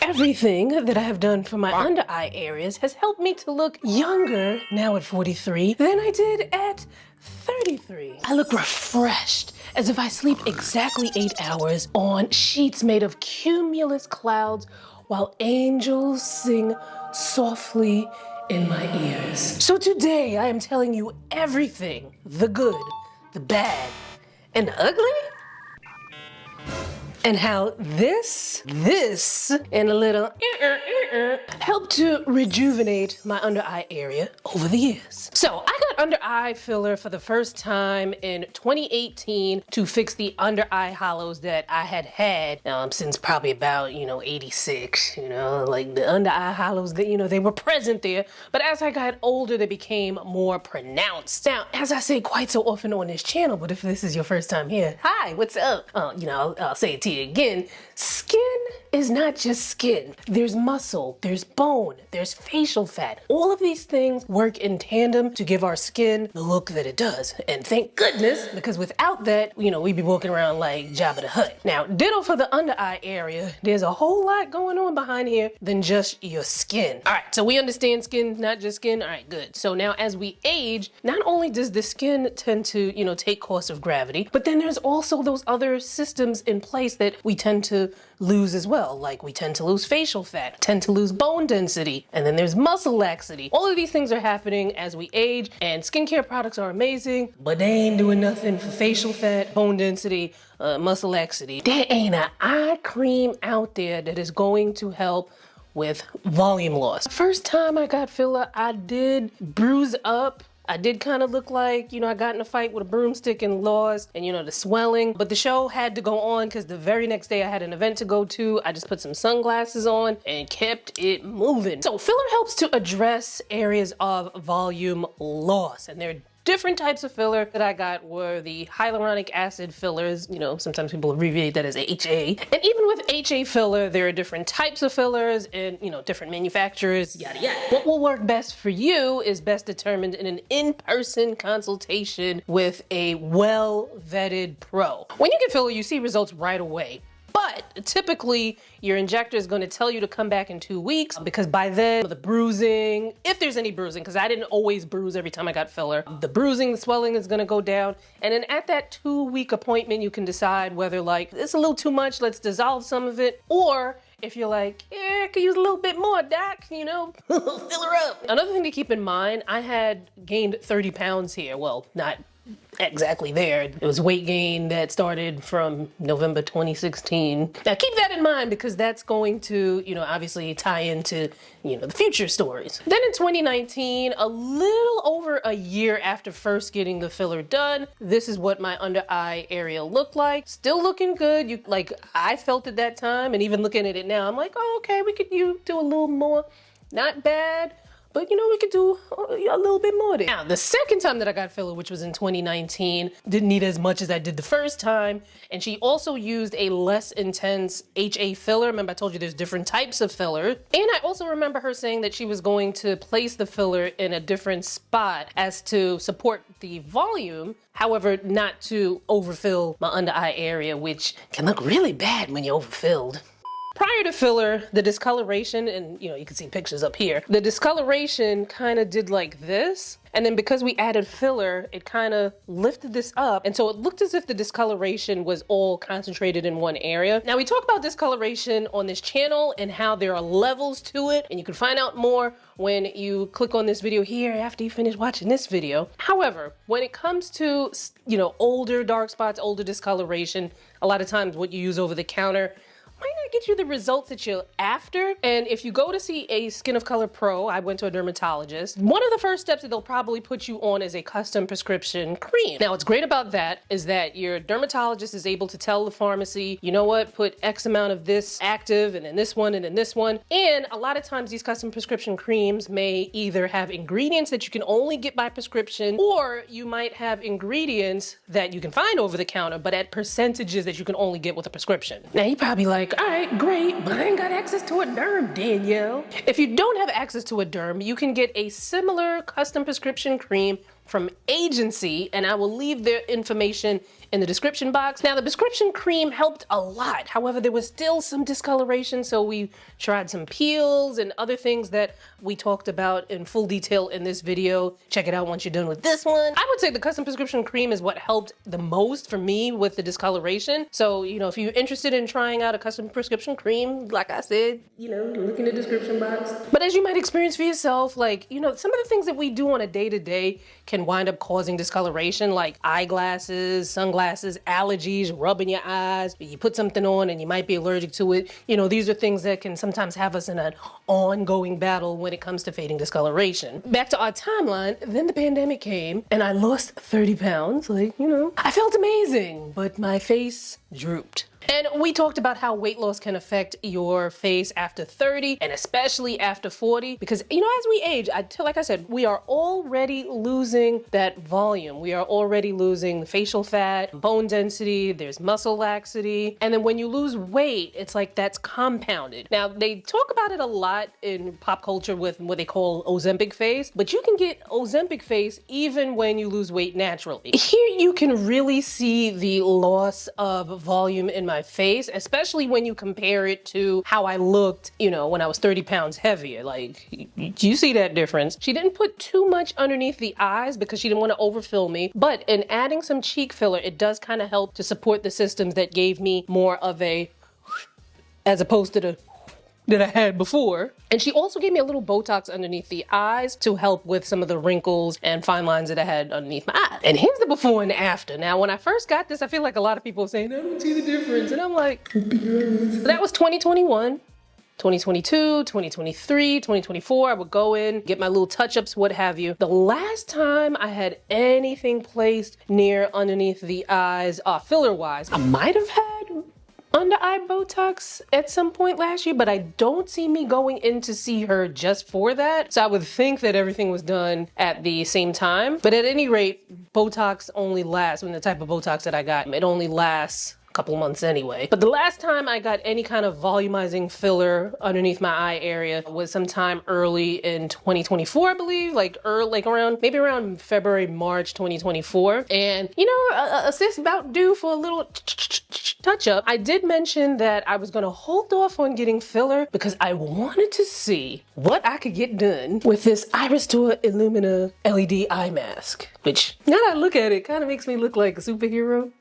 Everything that I have done for my under eye areas has helped me to look younger now at 43 than I did at 33. I look refreshed, as if I sleep exactly 8 hours on sheets made of cumulus clouds while angels sing softly in my ears. So today I am telling you everything, the good, the bad, and the ugly, and how this, and a little helped to rejuvenate my under eye area over the years. So I got under eye filler for the first time in 2018 to fix the under eye hollows that I had since probably about, 86, like the under eye hollows that, they were present there. But as I got older, they became more pronounced. Now, as I say quite so often on this channel, but if this is your first time here, hi, what's up? I'll say it to you again. Skin is not just skin. There's muscle, there's bone, there's facial fat. All of these things work in tandem to give our skin the look that it does. And thank goodness, because without that, we'd be walking around like Jabba the Hutt. Now, ditto for the under eye area. There's a whole lot going on behind here than just your skin. All right, so we understand skin, not just skin. All right, good. So now as we age, not only does the skin tend to, take course of gravity, but then there's also those other systems in place that we tend to lose as well. Like we tend to lose facial fat, tend to lose bone density, and then there's muscle laxity. All of these things are happening as we age, and skincare products are amazing, but they ain't doing nothing for facial fat, bone density, muscle laxity. There ain't an eye cream out there that is going to help with volume loss. First time I got filler, I did bruise up. I did kind of look like, I got in a fight with a broomstick and lost, and the swelling, but the show had to go on because the very next day I had an event to go to. I just put some sunglasses on and kept it moving. So filler helps to address areas of volume loss, and they're different types of filler that I got were the hyaluronic acid fillers. Sometimes people abbreviate that as HA. And even with HA filler, there are different types of fillers and, different manufacturers, yada yada. What will work best for you is best determined in an in-person consultation with a well-vetted pro. When you get filler, you see results right away. But typically, your injector is going to tell you to come back in 2 weeks because by then, the bruising, if there's any bruising, because I didn't always bruise every time I got filler, the bruising, the swelling is going to go down. And then at that 2-week appointment, you can decide whether it's a little too much, let's dissolve some of it, or if you're like, I could use a little bit more, doc, fill her up. Another thing to keep in mind, I had gained 30 pounds here. Well, not exactly there. It was weight gain that started from November 2016. Now keep that in mind because that's going to, obviously tie into, the future stories. Then in 2019, a little over a year after first getting the filler done, this is what my under eye area looked like. Still looking good. I felt at that time, and even looking at it now, I'm like, oh, okay, we could do a little more. Not bad. But we could do a little bit more there. Now, the second time that I got filler, which was in 2019, didn't need as much as I did the first time. And she also used a less intense HA filler. Remember, I told you there's different types of filler. And I also remember her saying that she was going to place the filler in a different spot as to support the volume. However, not to overfill my under eye area, which can look really bad when you're overfilled. Prior to filler, the discoloration, and you can see pictures up here, the discoloration kind of did like this. And then because we added filler, it kind of lifted this up. And so it looked as if the discoloration was all concentrated in one area. Now we talk about discoloration on this channel and how there are levels to it. And you can find out more when you click on this video here after you finish watching this video. However, when it comes to, older dark spots, older discoloration, a lot of times what you use over the counter might not get you the results that you're after. And if you go to see a Skin of Color pro, I went to a dermatologist, one of the first steps that they'll probably put you on is a custom prescription cream. Now, what's great about that is that your dermatologist is able to tell the pharmacy, you know what, put X amount of this active and then this one and then this one. And a lot of times these custom prescription creams may either have ingredients that you can only get by prescription, or you might have ingredients that you can find over the counter, but at percentages that you can only get with a prescription. Now, you're probably like, all right, great, but I ain't got access to a derm, Danielle. If you don't have access to a derm, you can get a similar custom prescription cream from Agency, and I will leave their information in the description box. Now, the prescription cream helped a lot. However, there was still some discoloration, so we tried some peels and other things that we talked about in full detail in this video. Check it out once you're done with this one. I would say the custom prescription cream is what helped the most for me with the discoloration. So, you know, if you're interested in trying out a custom prescription cream, like I said, you know, look in the description box. But as you might experience for yourself, like, you know, some of the things that we do on a day-to-day can wind up causing discoloration, like eyeglasses, sunglasses, allergies, rubbing your eyes. You put something on and you might be allergic to it. You know, these are things that can sometimes have us in an ongoing battle when it comes to fading discoloration. Back to our timeline, then the pandemic came and I lost 30 pounds. Like, you know, I felt amazing, but my face drooped. And we talked about how weight loss can affect your face after 30 and especially after 40, because, you know, as we age, like I said, we are already losing that volume. We are already losing facial fat, bone density, there's muscle laxity. And then when you lose weight, it's like that's compounded. Now, they talk about it a lot in pop culture with what they call Ozempic face, but you can get Ozempic face even when you lose weight naturally. Here you can really see the loss of volume in my face, especially when you compare it to how I looked, you know, when I was 30 pounds heavier. Like, you see that difference. She didn't put too much underneath the eyes because she didn't want to overfill me, but in adding some cheek filler, it does kind of help to support the systems that gave me more of a, as opposed to the that I had before. And she also gave me a little Botox underneath the eyes to help with some of the wrinkles and fine lines that I had underneath my eyes. And here's the before and after. Now, when I first got this, I feel like a lot of people are saying, I don't see the difference. And I'm like, that was 2021. 2022, 2023, 2024, I would go in, get my little touch-ups, what have you. The last time I had anything placed near underneath the eyes, filler-wise, I might have had under eye Botox at some point last year, but I don't see me going in to see her just for that. So I would think that everything was done at the same time. But at any rate, Botox only lasts, when the type of Botox that I got, it only lasts couple months anyway. But the last time I got any kind of volumizing filler underneath my eye area was sometime early in 2024, I believe, like maybe around February, March 2024. And you know, a sis about due for a little touch up. I did mention that I was gonna hold off on getting filler because I wanted to see what I could get done with this iRestore Illumina LED eye mask, which now that I look at it, kind of makes me look like a superhero.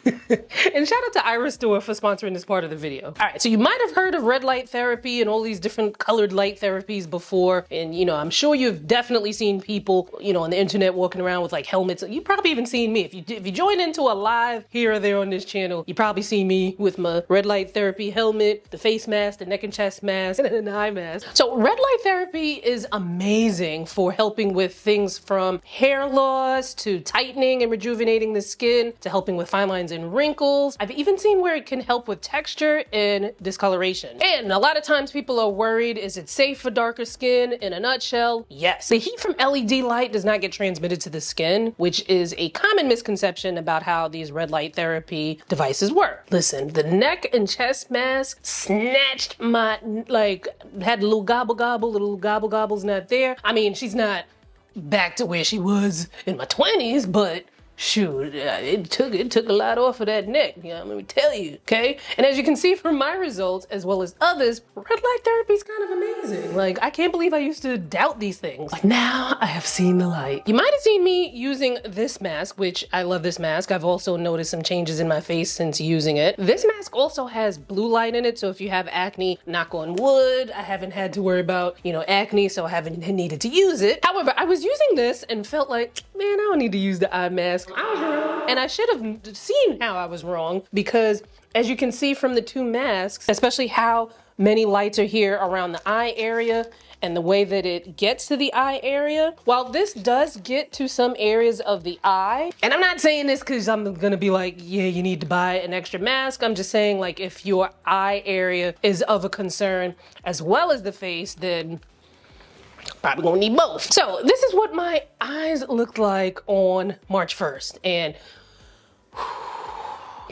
And shout out to iRestore for sponsoring this part of the video. All right, so you might have heard of red light therapy and all these different colored light therapies before. And, you know, I'm sure you've definitely seen people, you know, on the internet walking around with like helmets. You've probably even seen me. If you join into a live here or there on this channel, you probably see me with my red light therapy helmet, the face mask, the neck and chest mask, and an eye mask. So red light therapy is amazing for helping with things from hair loss to tightening and rejuvenating the skin to helping with fine lines and wrinkles. I've even seen where it can help with texture and discoloration. And a lot of times people are worried, is it safe for darker skin? In a nutshell, yes. The heat from LED light does not get transmitted to the skin, which is a common misconception about how these red light therapy devices work. Listen, the neck and chest mask snatched my, like, had a little gobble gobble, the little gobble gobble's not there. I mean, she's not back to where she was in my 20s, but shoot, it took a lot off of that neck, you know, let me tell you, okay? And as you can see from my results, as well as others, red light therapy is kind of amazing. Like, I can't believe I used to doubt these things. Like, now I have seen the light. You might have seen me using this mask, which I love this mask. I've also noticed some changes in my face since using it. This mask also has blue light in it, so if you have acne, knock on wood, I haven't had to worry about, you know, acne, so I haven't needed to use it. However, I was using this and felt like, man, I don't need to use the eye mask. I was wrong. And I should have seen how I was wrong, because as you can see from the two masks, especially how many lights are here around the eye area and the way that it gets to the eye area, while this does get to some areas of the eye, and I'm not saying this because I'm gonna be like, yeah, you need to buy an extra mask. I'm just saying, like, if your eye area is of a concern as well as the face, then probably gonna need both. So this is what my eyes looked like on March 1st. And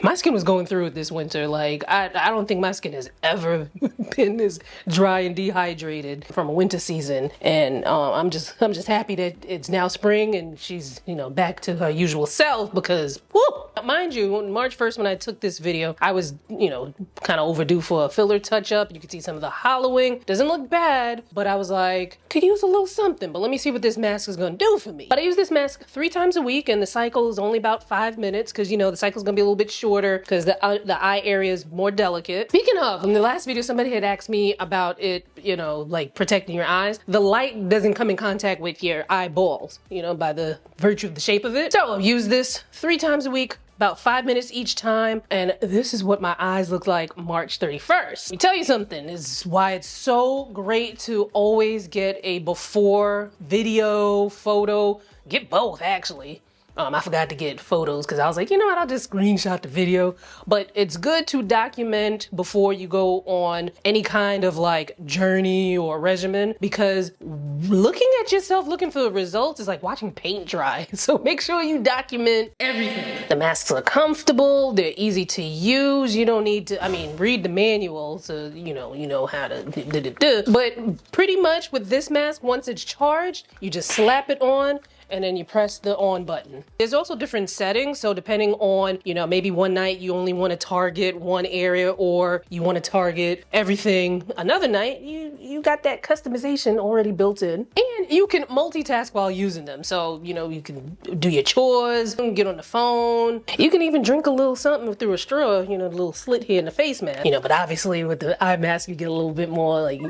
My skin was going through it this winter. Like, I don't think my skin has ever been this dry and dehydrated from a winter season. And I'm just happy that it's now spring and she's, you know, back to her usual self because, whoo! Mind you, on March 1st when I took this video, I was, you know, kind of overdue for a filler touch-up. You can see some of the hollowing. Doesn't look bad, but I was like, could use a little something, but let me see what this mask is gonna do for me. But I use this mask 3 times a week and the cycle is only about 5 minutes because, you know, the cycle is gonna be a little bit shorter because the eye area is more delicate. Speaking of, in the last video, somebody had asked me about it, you know, like protecting your eyes. The light doesn't come in contact with your eyeballs, you know, by the virtue of the shape of it. So I'll use this 3 times a week, about 5 minutes each time, and this is what my eyes look like March 31st. Let me tell you something, this is why it's so great to always get a before video, photo, get both actually. I forgot to get photos because I was like, you know what, I'll just screenshot the video. But it's good to document before you go on any kind of like journey or regimen, because looking at yourself looking for the results is like watching paint dry. So make sure you document everything. The masks are comfortable, they're easy to use. You don't need to, I mean, read the manual so you know how to But pretty much with this mask, once it's charged, you just slap it on and then you press the on button. There's also different settings, so depending on, you know, maybe one night you only want to target one area or you want to target everything. Another night, you got that customization already built in. And you can multitask while using them. So, you know, you can do your chores, get on the phone. You can even drink a little something through a straw, you know, the little slit here in the face mask. You know, but obviously with the eye mask, you get a little bit more like,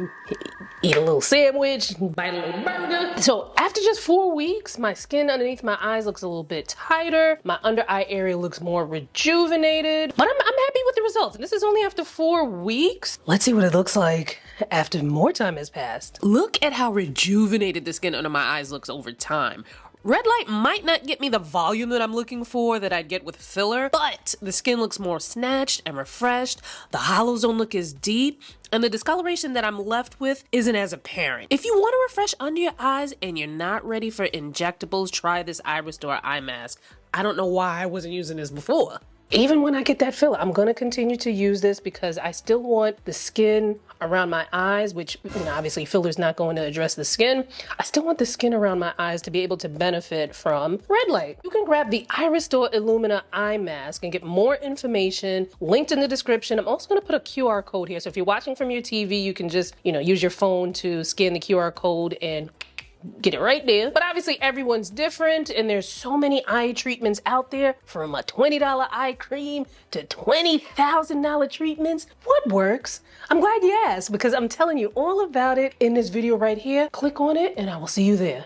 eat a little sandwich, bite a little burger. So after just 4 weeks, my skin underneath my eyes looks a little bit tighter. My under eye area looks more rejuvenated. But I'm happy with the results. And this is only after 4 weeks. Let's see what it looks like after more time has passed. Look at how rejuvenated the skin under my eyes looks over time. Red light might not get me the volume that I'm looking for that I'd get with filler, but the skin looks more snatched and refreshed, the hollows don't look as deep, and the discoloration that I'm left with isn't as apparent. If you want to refresh under your eyes and you're not ready for injectables, try this iRestore eye mask. I don't know why I wasn't using this before. Even when I get that filler, I'm gonna continue to use this because I still want the skin around my eyes, which, you know, obviously filler's not going to address the skin. I still want the skin around my eyes to be able to benefit from red light. You can grab the iRestore Illumina eye mask and get more information linked in the description. I'm also gonna put a QR code here. So if you're watching from your TV, you can just, you know, use your phone to scan the QR code and get it right there. But obviously everyone's different and there's so many eye treatments out there, from a $20 eye cream to $20,000 treatments. What works? I'm glad you asked because I'm telling you all about it in this video right here. Click on it and I will see you there.